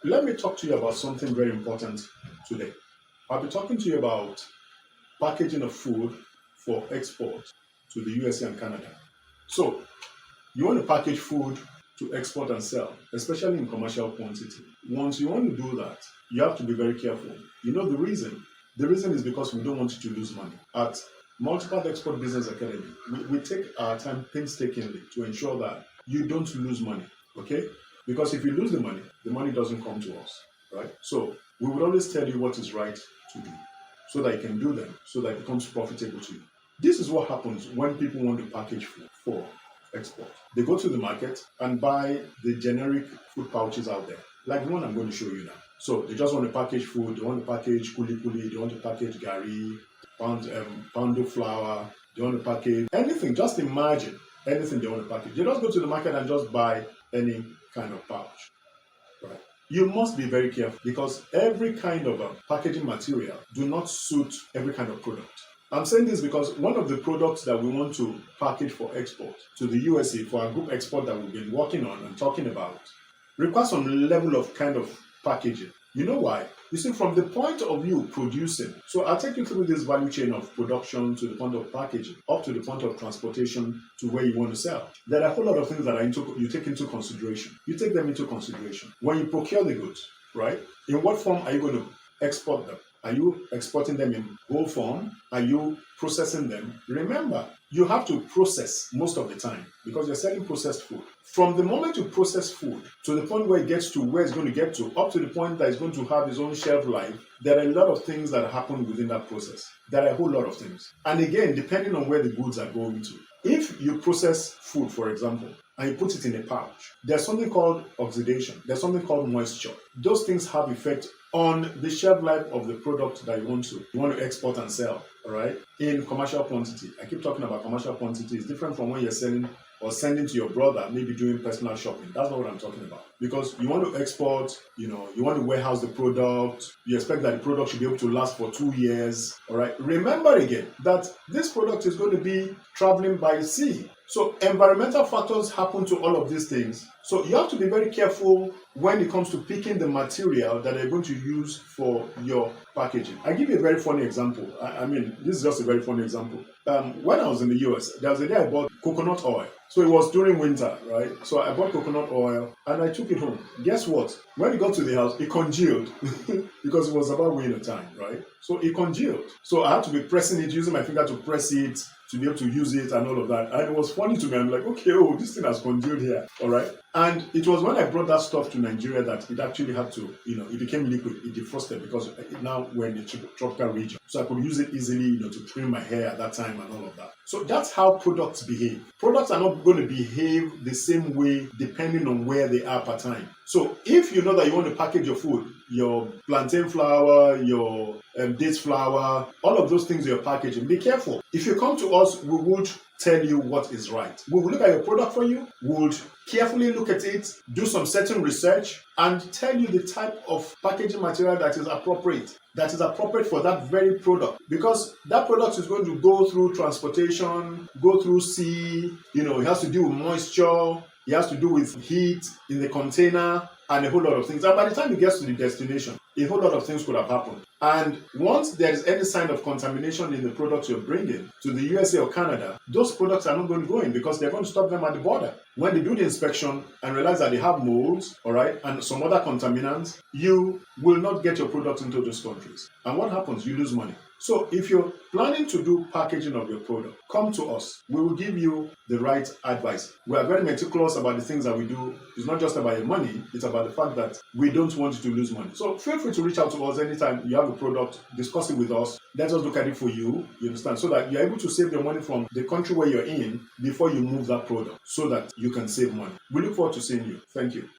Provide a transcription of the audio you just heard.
Let me talk to you about something very important today. I'll be talking to you about packaging of food for export to the USA and Canada. So, you want to package food to export and sell, especially in commercial quantity. Once you want to do that, you have to be very careful. You know the reason? The reason is because we don't want you to lose money. At Multiple Export Business Academy, we take our time painstakingly to ensure that you don't lose money, okay? Because if you lose the money doesn't come to us, right? So we would always tell you what is right to do so that you can do them, so that it becomes profitable to you. This is what happens when people want to package food for export. They go to the market and buy the generic food pouches out there, like the one I'm going to show you now. So they just want to package food, they want to package kuli kuli, they want to package gari, pound of flour, they want to package anything. Just imagine anything they want to package. They just go to the market and just buy any kind of pouch. Right. You must be very careful because every kind of packaging material do not suit every kind of product. I'm saying this because one of the products that we want to package for export to the USA for our group export that we've been working on and talking about requires some level of kind of packaging. You know why? You see, from the point of view producing, so I'll take you through this value chain of production to the point of packaging, up to the point of transportation to where you want to sell. There are a whole lot of things that you take into consideration. You take them into consideration. When you procure the goods, right? In what form are you going to export them? Are you exporting them in whole form? Are you processing them? Remember, you have to process most of the time because you're selling processed food. From the moment you process food to the point where it gets to where it's going to get to, up to the point that it's going to have its own shelf life, there are a lot of things that happen within that process. There are a whole lot of things. And again, depending on where the goods are going to. If you process food, for example, and you put it in a pouch, there's something called oxidation. There's something called moisture. Those things have effect on the shelf life of the product that you want to export and sell, all right, in commercial quantity. I keep talking about commercial quantity. It's different from when you're selling or sending to your brother, maybe doing personal shopping. That's not what I'm talking about. Because you want to export, you want to warehouse the product, you expect that the product should be able to last for 2 years, all right? Remember again that this product is going to be traveling by sea. So environmental factors happen to all of these things. So you have to be very careful when it comes to picking the material that you're going to use for your packaging. I give you a very funny example. I mean, this is just a very funny example. When I was in the US, there was a day I bought coconut oil. So it was during winter, right? So I bought coconut oil and I took it home. Guess what? When it got to the house, it congealed because it was about winter time, right? So it congealed. So I had to be pressing it, using my finger to press it, to be able to use it and all of that. And it was funny to me. I'm like, okay, this thing has congealed here, all right? And it was when I brought that stuff to Nigeria that it actually had to, it became liquid, it defrosted because now we're in the tropical region. So I could use it easily, to trim my hair at that time and all of that. So that's how products behave. Products are not going to behave the same way depending on where they are per time. So if you know that you want to package your food, your plantain flour, your dates flour, all of those things you're packaging, be careful. If you come to us, we would tell you what is right. We will look at your product for you, we would carefully look at it, do some certain research, and tell you the type of packaging material that is appropriate for that very product. Because that product is going to go through transportation, go through sea, it has to do with moisture, it has to do with heat in the container, and a whole lot of things. And by the time it gets to the destination, a whole lot of things could have happened. And once there is any sign of contamination in the products you're bringing to the USA or Canada, those products are not going to go in because they're going to stop them at the border. When they do the inspection and realize that they have molds, all right, and some other contaminants, you will not get your products into those countries. And what happens? You lose money. So if you're planning to do packaging of your product, come to us. We will give you the right advice. We are very meticulous about the things that we do. It's not just about your money, it's about the fact that we don't want you to lose money. So feel free to reach out to us anytime you have a product, discuss it with us. Let us look at it for you understand, so that you're able to save your money from the country where you're in before you move that product, so that you can save money. We look forward to seeing you. Thank you.